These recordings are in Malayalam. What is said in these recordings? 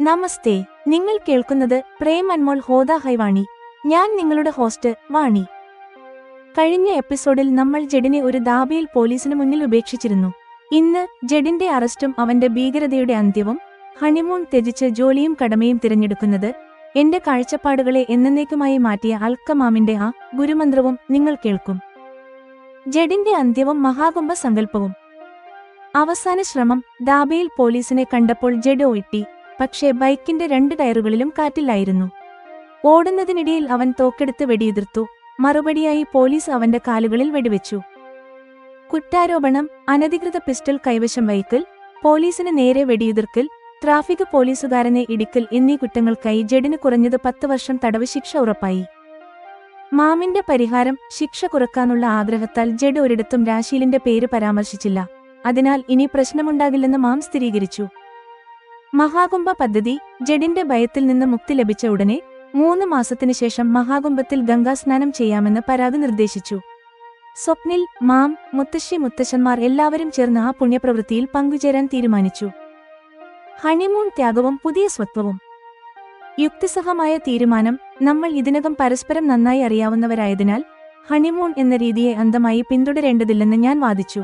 നമസ്തേ. നിങ്ങൾ കേൾക്കുന്നത് പ്രേം അൻമോൾ ഹോദ ഹൈവാണി. ഞാൻ നിങ്ങളുടെ ഹോസ്റ്റ് വാണി. കഴിഞ്ഞ എപ്പിസോഡിൽ നമ്മൾ ജഡിനെ ഒരു ദാബയിൽ പോലീസിന് മുന്നിൽ ഉപേക്ഷിച്ചിരുന്നു. ഇന്ന് ജഡിന്റെ അറസ്റ്റും അവന്റെ ഭീകരതയുടെ അന്ത്യവും, ഹണിമൂൺ ത്യജിച്ച് ജോലിയും കടമയും തിരഞ്ഞെടുക്കുന്നത്, എന്റെ കാഴ്ചപ്പാടുകളെ എന്നേക്കുമായി മാറ്റിയ അൽക്കമാമിന്റെ ആ ഗുരുമന്ത്രവും നിങ്ങൾ കേൾക്കും. ജഡിന്റെ അന്ത്യവും മഹാകുംഭ സങ്കല്പവും. അവസാന ശ്രമം. ദാബയിൽ പോലീസിനെ കണ്ടപ്പോൾ ജഡ് ഓട്ടി. പക്ഷേ ബൈക്കിന്റെ 2 ടയറുകളിലും കാറ്റില്ലായിരുന്നു. ഓടുന്നതിനിടയിൽ അവൻ തോക്കെടുത്ത് വെടിയുതിർത്തു. മറുപടിയായി പോലീസ് അവന്റെ കാലുകളിൽ വെടിവെച്ചു. കുറ്റാരോപണം: അനധികൃത പിസ്റ്റൾ കൈവശം വയ്ക്കൽ, പോലീസിന് നേരെ വെടിയുതിർക്കൽ, ട്രാഫിക് പോലീസുകാരനെ ഇടിക്കൽ എന്നീ കുറ്റങ്ങൾക്കായി ജഡിന് കുറഞ്ഞത് 10 വർഷം തടവ് ശിക്ഷ ഉറപ്പായി. മാമിന്റെ പരിഹാരം: ശിക്ഷ കുറക്കാനുള്ള ആഗ്രഹത്താൽ ജഡ് ഒരിടത്തും രാശീലിന്റെ പേര് പരാമർശിച്ചില്ല. അതിനാൽ ഇനി പ്രശ്നമുണ്ടാകില്ലെന്ന് മാം സ്ഥിരീകരിച്ചു. മഹാകുംഭ പദ്ധതി. ജഡിന്റെ ഭയത്തിൽ നിന്ന് മുക്തി ലഭിച്ച ഉടനെ 3 മാസത്തിനു ശേഷം മഹാകുംഭത്തിൽ ഗംഗാസ്നാനം ചെയ്യാമെന്ന് പരാഗ് നിർദ്ദേശിച്ചു. സ്വപ്നിൽ, മാം, മുത്തശ്ശി, മുത്തശ്ശന്മാർ എല്ലാവരും ചേർന്ന് ആ പുണ്യപ്രവൃത്തിയിൽ പങ്കുചേരാൻ തീരുമാനിച്ചു. ഹണിമൂൺ ത്യാഗവും പുതിയ സ്വത്വവും. യുക്തിസഹമായ തീരുമാനം. നമ്മൾ ഇതിനകം പരസ്പരം നന്നായി അറിയാവുന്നവരായതിനാൽ ഹണിമൂൺ എന്ന രീതിയെ അന്ധമായി പിന്തുടരേണ്ടതില്ലെന്ന് ഞാൻ വാദിച്ചു.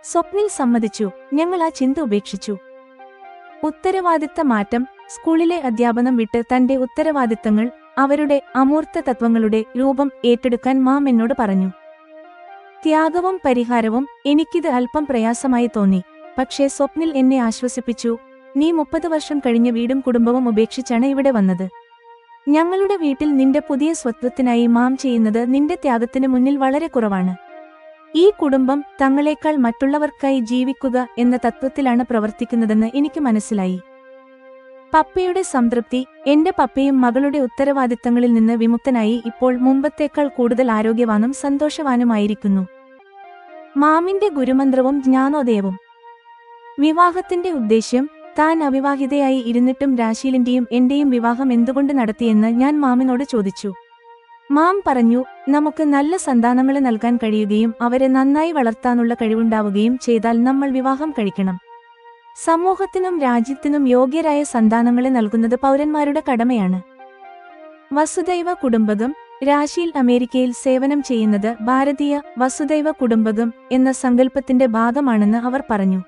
സ്വപ്നിൽ സമ്മതിച്ചു. ഞങ്ങൾ ആ ചിന്ത ഉപേക്ഷിച്ചു. ഉത്തരവാദിത്ത മാറ്റം. സ്കൂളിലെ അധ്യാപനം വിട്ട് തന്റെ ഉത്തരവാദിത്തങ്ങൾ, അവരുടെ അമൂർത്ത തത്വങ്ങളുടെ രൂപം ഏറ്റെടുക്കാൻ മാം എന്നോട് പറഞ്ഞു. ത്യാഗവും പരിഹാരവും. എനിക്കിത് അല്പം പ്രയാസമായി തോന്നി. പക്ഷേ സ്വപ്നിൽ എന്നെ ആശ്വസിപ്പിച്ചു. നീ 30 വർഷം കഴിഞ്ഞ് വീടും കുടുംബവും ഉപേക്ഷിച്ചാണ് ഇവിടെ വന്നത്. ഞങ്ങളുടെ വീട്ടിൽ നിന്റെ പുതിയ സ്വത്വത്തിനായി മാം ചെയ്യുന്നത് നിന്റെ ത്യാഗത്തിന് മുന്നിൽ വളരെ കുറവാണ്. ഈ കുടുംബം തങ്ങളെക്കാൾ മറ്റുള്ളവർക്കായി ജീവിക്കുക എന്ന തത്വത്തിലാണ് പ്രവർത്തിക്കുന്നതെന്ന് എനിക്ക് മനസ്സിലായി. പപ്പയുടെ സംതൃപ്തി. എന്റെ പപ്പയും മകളുടെ ഉത്തരവാദിത്തങ്ങളിൽ നിന്ന് വിമുക്തനായി ഇപ്പോൾ മുമ്പത്തേക്കാൾ കൂടുതൽ ആരോഗ്യവാനും സന്തോഷവാനുമായിരിക്കുന്നു. മാമിന്റെ ഗുരുമന്ത്രവും ജ്ഞാനോദയവും. വിവാഹത്തിന്റെ ഉദ്ദേശ്യം. താൻ അവിവാഹിതയായി ഇരുന്നിട്ടും രാശീലിന്റെയും എന്റെയും വിവാഹം എന്തുകൊണ്ട് നടത്തിയെന്ന് ഞാൻ മാമിനോട് ചോദിച്ചു. മാം പറഞ്ഞു, നമുക്ക് നല്ല സന്താനങ്ങളെ നൽകാൻ കഴിയുകയും അവരെ നന്നായി വളർത്താനുള്ള കഴിവുണ്ടാവുകയും ചെയ്താൽ നമ്മൾ വിവാഹം കഴിക്കണം. സമൂഹത്തിനും രാജ്യത്തിനും യോഗ്യരായ സന്താനങ്ങളെ നൽകുന്നത് പൗരന്മാരുടെ കടമയാണ്. വസുദൈവ കുടുംബകം. രാശീൽ അമേരിക്കയിൽ സേവനം ചെയ്യുന്നത് ഭാരതീയ വസുദൈവ കുടുംബകം എന്ന സങ്കല്പത്തിന്റെ ഭാഗമാണെന്ന് അവർ പറഞ്ഞു.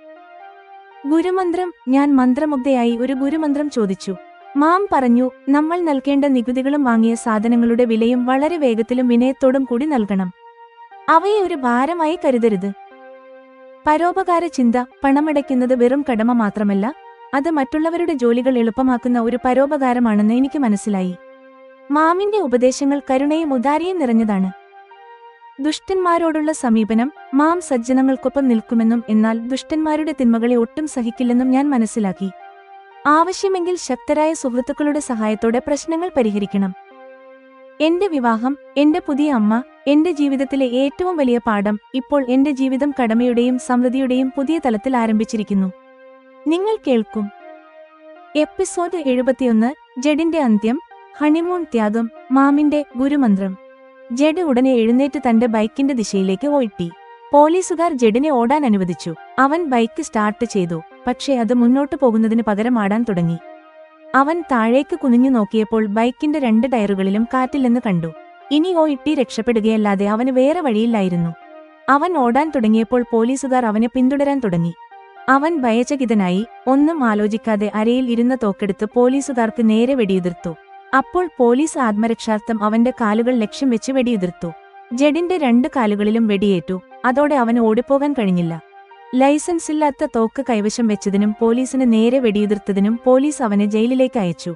ഗുരുമന്ത്രം. ഞാൻ മന്ത്രമുഗ്ധയായി ഒരു ഗുരുമന്ത്രം ചോദിച്ചു. മാം പറഞ്ഞു, നമ്മൾ നൽകേണ്ട നികുതികളും വാങ്ങിയ സാധനങ്ങളുടെ വിലയും വളരെ വേഗത്തിലും വിനയത്തോടും കൂടി നൽകണം. അവയെ ഒരു ഭാരമായി കരുതരുത്. പരോപകാര ചിന്ത. പണമടയ്ക്കുന്നത് വെറും കടമ മാത്രമല്ല, അത് മറ്റുള്ളവരുടെ ജോലികൾ എളുപ്പമാക്കുന്ന ഒരു പരോപകാരമാണെന്ന് എനിക്ക് മനസ്സിലായി. മാമിന്റെ ഉപദേശങ്ങൾ കരുണയും ഉദാരയും നിറഞ്ഞതാണ്. ദുഷ്ടന്മാരോടുള്ള സമീപനം. മാം സജ്ജനങ്ങൾക്കൊപ്പം നിൽക്കുമെന്നും എന്നാൽ ദുഷ്ടന്മാരുടെ തിന്മകളെ ഒട്ടും സഹിക്കില്ലെന്നും ഞാൻ മനസ്സിലാക്കി. ആവശ്യമെങ്കിൽ ശക്തരായ സുഹൃത്തുക്കളുടെ സഹായത്തോടെ പ്രശ്നങ്ങൾ പരിഹരിക്കണം. എന്റെ വിവാഹം, എന്റെ പുതിയ അമ്മ, എന്റെ ജീവിതത്തിലെ ഏറ്റവും വലിയ പാഠം. ഇപ്പോൾ എന്റെ ജീവിതം കടമയുടെയും സമൃദ്ധിയുടെയും പുതിയ തലത്തിൽ ആരംഭിച്ചിരിക്കുന്നു. നിങ്ങൾ കേൾക്കും. എപ്പിസോഡ് 71. ജഡിന്റെ അന്ത്യം. ഹണിമൂൺ ത്യാഗം. മാമിന്റെ ഗുരുമന്ത്രം. ജഡ് ഉടനെ എഴുന്നേറ്റ് തന്റെ ബൈക്കിന്റെ ദിശയിലേക്ക് ഓട്ടി. പോലീസുകാർ ജഡിനെ ഓടാൻ അനുവദിച്ചു. അവൻ ബൈക്ക് സ്റ്റാർട്ട് ചെയ്തു. പക്ഷേ അത് മുന്നോട്ടു പോകുന്നതിന് പകരം ആടാൻ തുടങ്ങി. അവൻ താഴേക്ക് കുനിഞ്ഞു നോക്കിയപ്പോൾ ബൈക്കിന്റെ 2 ടയറുകളിലും കാറ്റില്ലെന്ന് കണ്ടു. ഇനി ഓട്ടി രക്ഷപ്പെടുകയല്ലാതെ അവന് വേറെ വഴിയില്ലായിരുന്നു. അവൻ ഓടാൻ തുടങ്ങിയപ്പോൾ പോലീസുകാർ അവനെ പിന്തുടരാൻ തുടങ്ങി. അവൻ ഭയചകിതനായി. ഒന്നും ആലോചിക്കാതെ അരയിൽ ഇരുന്ന തോക്കെടുത്ത് പോലീസുകാർക്ക് നേരെ വെടിയുതിർത്തു. അപ്പോൾ പോലീസ് ആത്മരക്ഷാർത്ഥം അവന്റെ കാലുകൾ ലക്ഷ്യം വെച്ച് വെടിയുതിർത്തു. ജഡിന്റെ 2 കാലുകളിലും വെടിയേറ്റു. അതോടെ അവന് ഓടിപ്പോകാൻ കഴിഞ്ഞില്ല. ലൈസൻസില്ലാത്ത തോക്ക് കൈവശം വെച്ചതിനും പോലീസിന് നേരെ വെടിയുതിർത്തതിനും പോലീസ് അവനെ ജയിലിലേക്ക് അയച്ചു.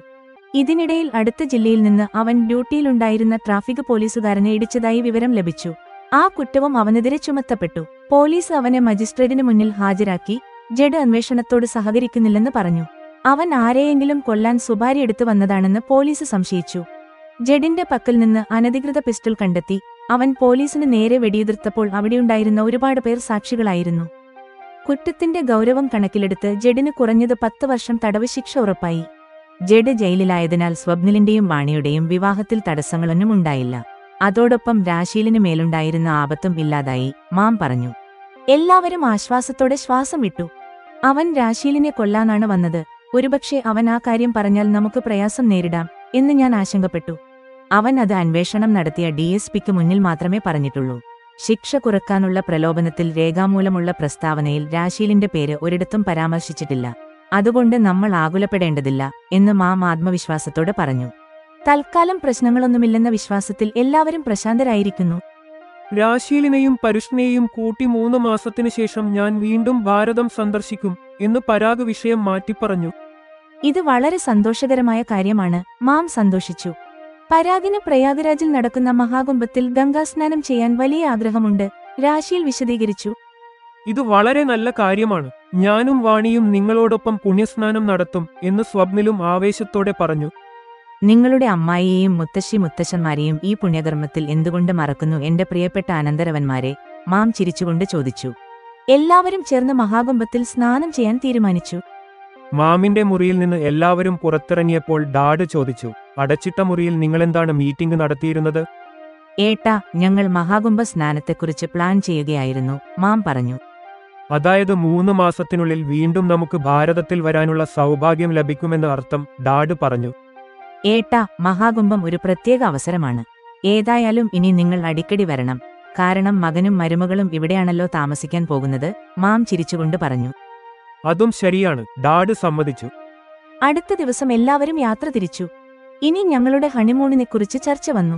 ഇതിനിടയിൽ അടുത്ത ജില്ലയിൽ നിന്ന് അവൻ ഡ്യൂട്ടിയിലുണ്ടായിരുന്ന ട്രാഫിക് പോലീസുകാരനെ ഇടിച്ചതായി വിവരം ലഭിച്ചു. ആ കുറ്റവും അവനെതിരെ ചുമത്തപ്പെട്ടു. പോലീസ് അവനെ മജിസ്ട്രേറ്റിന് മുന്നിൽ ഹാജരാക്കി. ജഡ് അന്വേഷണത്തോട് സഹകരിക്കുന്നില്ലെന്ന് പറഞ്ഞു. അവൻ ആരെയെങ്കിലും കൊല്ലാൻ സുപാരിയെടുത്തു വന്നതാണെന്ന് പോലീസ് സംശയിച്ചു. ജഡിന്റെ പക്കൽ നിന്ന് അനധികൃത പിസ്റ്റൾ കണ്ടെത്തി. അവൻ പോലീസിന് നേരെ വെടിയുതിർത്തപ്പോൾ അവിടെയുണ്ടായിരുന്ന ഒരുപാട് പേർ സാക്ഷികളായിരുന്നു. കുറ്റത്തിന്റെ ഗൗരവം കണക്കിലെടുത്ത് ജഡിന് കുറഞ്ഞത് 10 വർഷം തടവ് ശിക്ഷ ഉറപ്പായി. ജഡ് ജയിലിലായതിനാൽ സ്വപ്നിലിന്റെയും വാണിയുടെയും വിവാഹത്തിൽ തടസ്സങ്ങളൊന്നും ഉണ്ടായില്ല. അതോടൊപ്പം രാശീലിന് മേലുണ്ടായിരുന്ന ആപത്തും ഇല്ലാതായി, മാം പറഞ്ഞു. എല്ലാവരും ആശ്വാസത്തോടെ ശ്വാസം വിട്ടു. അവൻ രാശീലിനെ കൊല്ലാനാണ് വന്നത്. ഒരുപക്ഷെ അവൻ ആ കാര്യം പറഞ്ഞാൽ നമുക്ക് പ്രയാസം നേരിടാം എന്ന് ഞാൻ ആശങ്കപ്പെട്ടു. അവൻ അത് അന്വേഷണം നടത്തിയ DSPക്ക് മുന്നിൽ മാത്രമേ പറഞ്ഞിട്ടുള്ളൂ. ശിക്ഷ കുറക്കാനുള്ള പ്രലോഭനത്തിൽ രേഖാമൂലമുള്ള പ്രസ്താവനയിൽ രാശീലിന്റെ പേര് ഒരിടത്തും പരാമർശിച്ചിട്ടില്ല. അതുകൊണ്ട് നമ്മൾ ആകുലപ്പെടേണ്ടതില്ല എന്ന് മാം ആത്മവിശ്വാസത്തോടെ പറഞ്ഞു. തൽക്കാലം പ്രശ്നങ്ങളൊന്നുമില്ലെന്ന വിശ്വാസത്തിൽ എല്ലാവരും പ്രശാന്തരായിരിക്കുന്നു. രാശീലിനെയും പരുഷിനെയും കൂട്ടി 3 മാസത്തിനു ശേഷം ഞാൻ വീണ്ടും ഭാരതം സന്ദർശിക്കും എന്ന് പരാഗ് വിഷയം മാറ്റിപ്പറഞ്ഞു. ഇത് വളരെ സന്തോഷകരമായ കാര്യമാണ്. മാം സന്തോഷിച്ചു. പരാഗിന് പ്രയാഗരാജിൽ നടക്കുന്ന മഹാകുംഭത്തിൽ ഗംഗാസ്നാനം ചെയ്യാൻ വലിയ ആഗ്രഹമുണ്ട്, രാശീൽ വിശദീകരിച്ചു. ഇത് വളരെ നല്ല കാര്യമാണ്. ഞാനും വാണിയും നിങ്ങളോടൊപ്പം പുണ്യസ്നാനം നടത്തും എന്ന് സ്വപ്നിലും ആവേശത്തോടെ പറഞ്ഞു. നിങ്ങളുടെ അമ്മായിയെയും മുത്തശ്ശന്മാരെയും ഈ പുണ്യകർമ്മത്തിൽ എന്തുകൊണ്ട് മറക്കുന്നു എന്റെ പ്രിയപ്പെട്ട അനന്തരവന്മാരെ, മാം ചിരിച്ചുകൊണ്ട് ചോദിച്ചു. എല്ലാവരും ചേർന്ന് മഹാകുംഭത്തിൽ സ്നാനം ചെയ്യാൻ തീരുമാനിച്ചു. മാമിന്റെ മുറിയിൽ നിന്ന് എല്ലാവരും പുറത്തിറങ്ങിയപ്പോൾ ഡാഡ് ചോദിച്ചു, അടച്ചിട്ട മുറിയിൽ നിങ്ങളെന്താണ് മീറ്റിംഗ് നടത്തിയിരുന്നത്? ഏട്ടാ, ഞങ്ങൾ മഹാകുംഭ സ്നാനത്തെക്കുറിച്ച് പ്ലാൻ ചെയ്യുകയായിരുന്നു, മാം പറഞ്ഞു. അതായത് 3 മാസത്തിനുള്ളിൽ വീണ്ടും നമുക്ക് ഭാരതത്തിൽ വരാനുള്ള സൗഭാഗ്യം ലഭിക്കുമെന്ന് അർത്ഥം, ഡാഡ് പറഞ്ഞു. ഏട്ടാ, മഹാകുംഭം ഒരു പ്രത്യേക അവസരമാണ്. ഏതായാലും ഇനി നിങ്ങൾ അടിക്കടി വരണം, കാരണം മകനും മരുമകളും ഇവിടെയാണല്ലോ താമസിക്കാൻ പോകുന്നത്, മാം ചിരിച്ചുകൊണ്ട് പറഞ്ഞു. അതും ശരിയാണ്, ഡാഡ് സമ്മതിച്ചു. അടുത്ത ദിവസം എല്ലാവരും യാത്ര തിരിച്ചു. ഇനി ഞങ്ങളുടെ ഹണിമൂണിനെക്കുറിച്ച് ചർച്ച വന്നു.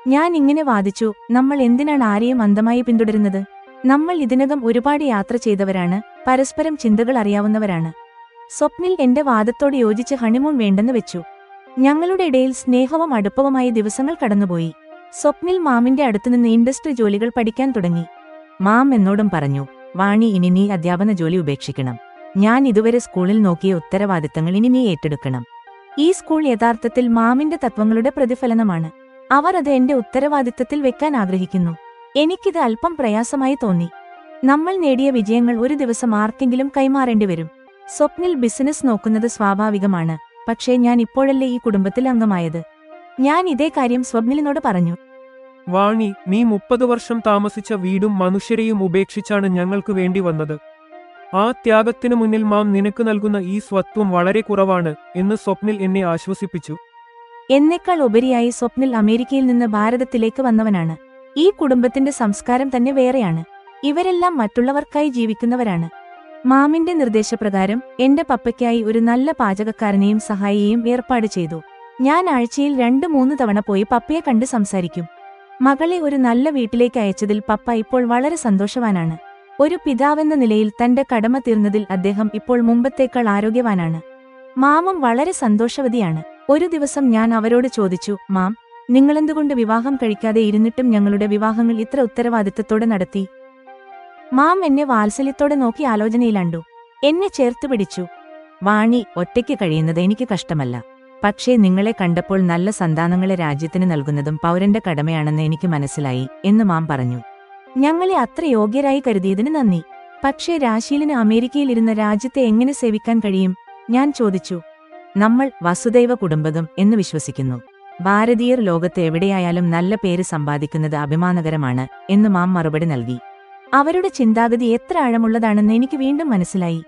ഞാൻ ഇങ്ങനെ വാദിച്ചു, നമ്മൾ എന്തിനാണ് ആരെയും അന്ധമായി പിന്തുടരുന്നത്? നമ്മൾ ഇതിനകം ഒരുപാട് യാത്ര ചെയ്തവരാണ്, പരസ്പരം ചിന്തകൾ അറിയാവുന്നവരാണ്. സ്വപ്നിൽ എന്റെ വാദത്തോട് യോജിച്ച് ഹണിമൂൺ വേണ്ടെന്ന് വെച്ചു. ഞങ്ങളുടെ ഇടയിൽ സ്നേഹവും അടുപ്പവുമായി ദിവസങ്ങൾ കടന്നുപോയി. സ്വപ്നിൽ മാമിന്റെ അടുത്തുനിന്ന് ഇൻഡസ്ട്രി ജോലികൾ പഠിക്കാൻ തുടങ്ങി. മാം എന്നോടും പറഞ്ഞു, വാണി, ഇനി നീ അധ്യാപന ജോലി ഉപേക്ഷിക്കണം. ഞാൻ ഇതുവരെ സ്കൂളിൽ നോക്കിയ ഉത്തരവാദിത്തങ്ങൾ ഇനി നീ ഏറ്റെടുക്കണം. ഈ സ്കൂൾ യഥാർത്ഥത്തിൽ മാമിന്റെ തത്വങ്ങളുടെ പ്രതിഫലനമാണ്. അവർ അത് എന്റെ ഉത്തരവാദിത്തത്തിൽ വെക്കാൻ ആഗ്രഹിക്കുന്നു. എനിക്കിത് അല്പം പ്രയാസമായി തോന്നി. നമ്മൾ നേടിയ വിജയങ്ങൾ ഒരു ദിവസം ആർക്കെങ്കിലും കൈമാറേണ്ടി വരും. സ്വപ്നിൽ ബിസിനസ് നോക്കുന്നത് സ്വാഭാവികമാണ്, പക്ഷേ ഞാൻ ഇപ്പോഴല്ലേ ഈ കുടുംബത്തിൽ അംഗമായത്. ഞാൻ ഇതേ കാര്യം സ്വപ്നിലിനോട് പറഞ്ഞു. വാണി, നീ 30 വർഷം താമസിച്ച വീടും മനുഷ്യരെയും ഉപേക്ഷിച്ചാണ് ഞങ്ങൾക്ക് വേണ്ടി വന്നത്. ആ ത്യാഗത്തിനു മുന്നിൽ മാം നിനക്ക് നൽകുന്ന ഈ സ്വത്വം വളരെ കുറവാണ് എന്ന് സ്വപ്നിൽ എന്നെ ആശ്വസിപ്പിച്ചു. എന്നേക്കാൾ ഉപരിയായി സ്വപ്നിൽ അമേരിക്കയിൽ നിന്ന് ഭാരതത്തിലേക്ക് വന്നവനാണ്. ഈ കുടുംബത്തിന്റെ സംസ്കാരം തന്നെ വേറെയാണ്. ഇവരെല്ലാം മറ്റുള്ളവർക്കായി ജീവിക്കുന്നവരാണ്. മാമിന്റെ നിർദ്ദേശപ്രകാരം എന്റെ പപ്പയ്ക്കായി ഒരു നല്ല പാചകക്കാരനെയും സഹായിയെയും ഏർപ്പാട് ചെയ്തു. ഞാൻ ആഴ്ചയിൽ 2-3 തവണ പോയി പപ്പയെ കണ്ട് സംസാരിക്കും. മകളെ ഒരു നല്ല വീട്ടിലേക്ക് അയച്ചതിൽ പപ്പ ഇപ്പോൾ വളരെ സന്തോഷവാനാണ്. ഒരു പിതാവെന്ന നിലയിൽ തന്റെ കടമ തീർന്നതിൽ അദ്ദേഹം ഇപ്പോൾ മുമ്പത്തേക്കാൾ ആരോഗ്യവാനാണ്. മാമും വളരെ സന്തോഷവതിയാണ്. ഒരു ദിവസം ഞാൻ അവരോട് ചോദിച്ചു, മാം, നിങ്ങളെന്തുകൊണ്ട് വിവാഹം കഴിക്കാതെ ഇരുന്നിട്ടും ഞങ്ങളുടെ വിവാഹങ്ങൾ ഇത്ര ഉത്തരവാദിത്തത്തോടെ നടത്തി? മാം എന്നെ വാത്സല്യത്തോടെ നോക്കി ആലോചനയിലാണ്ടു. എന്നെ ചേർത്തുപിടിച്ചു. വാണി, ഒറ്റയ്ക്ക് കഴിയുന്നത് എനിക്ക് കഷ്ടമല്ല. പക്ഷേ നിങ്ങളെ കണ്ടപ്പോൾ നല്ല സന്താനങ്ങളെ രാജ്യത്തിന് നൽകുന്നതും പൗരന്റെ കടമയാണെന്ന് എനിക്ക് മനസ്സിലായി എന്ന് മാം പറഞ്ഞു. ഞങ്ങളെ അത്ര യോഗ്യരായി കരുതിയതിന് നന്ദി. പക്ഷേ രാശീലിന് അമേരിക്കയിലിരുന്ന രാജ്യത്തെ എങ്ങനെ സേവിക്കാൻ കഴിയും? ഞാൻ ചോദിച്ചു. നമ്മൾ വസുദൈവ കുടുംബകം എന്ന് വിശ്വസിക്കുന്നു. ഭാരതീയർ ലോകത്ത് എവിടെയായാലും നല്ല പേര് സമ്പാദിക്കുന്നത് അഭിമാനകരമാണ് എന്ന് മാം മറുപടി നൽകി. അവരുടെ ചിന്താഗതി എത്ര ആഴമുള്ളതാണെന്ന് എനിക്ക് വീണ്ടും മനസ്സിലായി.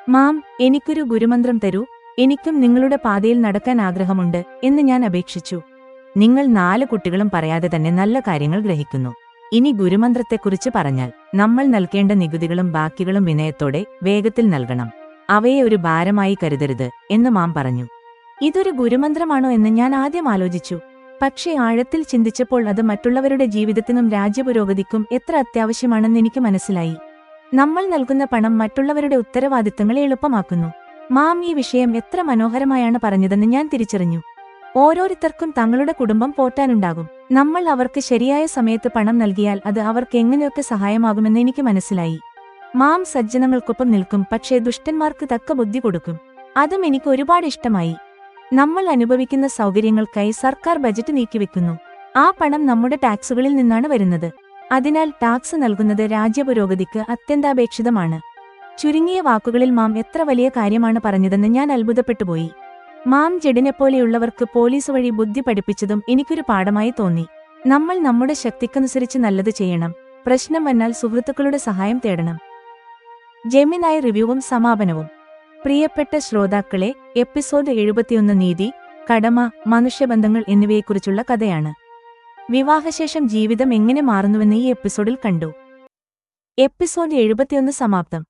മാം, എനിക്കൊരു ഗുരുമന്ത്രം തരൂ, എനിക്കും നിങ്ങളുടെ പാതയിൽ നടക്കാൻ ആഗ്രഹമുണ്ട് എന്ന് ഞാൻ അപേക്ഷിച്ചു. നിങ്ങൾ 4 കുട്ടികളും പറയാതെ തന്നെ നല്ല കാര്യങ്ങൾ ഗ്രഹിക്കുന്നു. ഇനി ഗുരുമന്ത്രത്തെക്കുറിച്ച് പറഞ്ഞാൽ, നമ്മൾ നൽകേണ്ട നികുതികളും ബാക്കികളും വിനയത്തോടെ വേഗത്തിൽ നൽകണം. അവയെ ഒരു ഭാരമായി കരുതരുത് എന്ന് മാം പറഞ്ഞു. ഇതൊരു ഗുരുമന്ത്രമാണോ എന്ന് ഞാൻ ആദ്യം ആലോചിച്ചു. പക്ഷേ ആഴത്തിൽ ചിന്തിച്ചപ്പോൾ അത് മറ്റുള്ളവരുടെ ജീവിതത്തിനും രാജ്യപുരോഗതിക്കും എത്ര അത്യാവശ്യമാണെന്ന് എനിക്ക് മനസ്സിലായി. നമ്മൾ നൽകുന്ന പണം മറ്റുള്ളവരുടെ ഉത്തരവാദിത്തങ്ങളെ എളുപ്പമാക്കുന്നു. മാം ഈ വിഷയം എത്ര മനോഹരമായാണ് പറഞ്ഞതെന്ന് ഞാൻ തിരിച്ചറിഞ്ഞു. ഓരോരുത്തർക്കും തങ്ങളുടെ കുടുംബം പോറ്റാനുണ്ടാകും. നമ്മൾ അവർക്ക് ശരിയായ സമയത്ത് പണം നൽകിയാൽ അത് അവർക്ക് എങ്ങനെയൊക്കെ സഹായമാകുമെന്ന് എനിക്ക് മനസ്സിലായി. മാം സജ്ജനങ്ങൾക്കൊപ്പം നിൽക്കും, പക്ഷേ ദുഷ്ടന്മാർക്ക് തക്ക ബുദ്ധി കൊടുക്കും. അതും എനിക്ക് ഒരുപാട് ഇഷ്ടമായി. നമ്മൾ അനുഭവിക്കുന്ന സൗകര്യങ്ങൾക്കായി സർക്കാർ ബജറ്റ് നീക്കിവെക്കുന്നു. ആ പണം നമ്മുടെ ടാക്സുകളിൽ നിന്നാണ് വരുന്നത്. അതിനാൽ ടാക്സ് നൽകുന്നത് രാജ്യപുരോഗതിക്ക് അത്യന്താപേക്ഷിതമാണ്. ചുരുങ്ങിയ വാക്കുകളിൽ മാം എത്ര വലിയ കാര്യമാണ് പറഞ്ഞതെന്ന് ഞാൻ അത്ഭുതപ്പെട്ടുപോയി. മാം ജഡിനെപ്പോലെയുള്ളവർക്ക് പോലീസ് വഴി ബുദ്ധി പഠിപ്പിച്ചതും എനിക്കൊരു പാഠമായി തോന്നി. നമ്മൾ നമ്മുടെ ശക്തിക്കനുസരിച്ച് നല്ലത് ചെയ്യണം. പ്രശ്നം വന്നാൽ സുഹൃത്തുക്കളുടെ സഹായം തേടണം. ജെമിനായി റിവ്യൂവും സമാപനവും. പ്രിയപ്പെട്ട ശ്രോതാക്കളെ, എപ്പിസോഡ് 71 നീതി, കടമ, മനുഷ്യബന്ധങ്ങൾ എന്നിവയെക്കുറിച്ചുള്ള കഥയാണ്. വിവാഹശേഷം ജീവിതം എങ്ങനെ മാറുന്നുവെന്ന് ഈ എപ്പിസോഡിൽ കണ്ടു. എപ്പിസോഡ് 71 സമാപ്തം.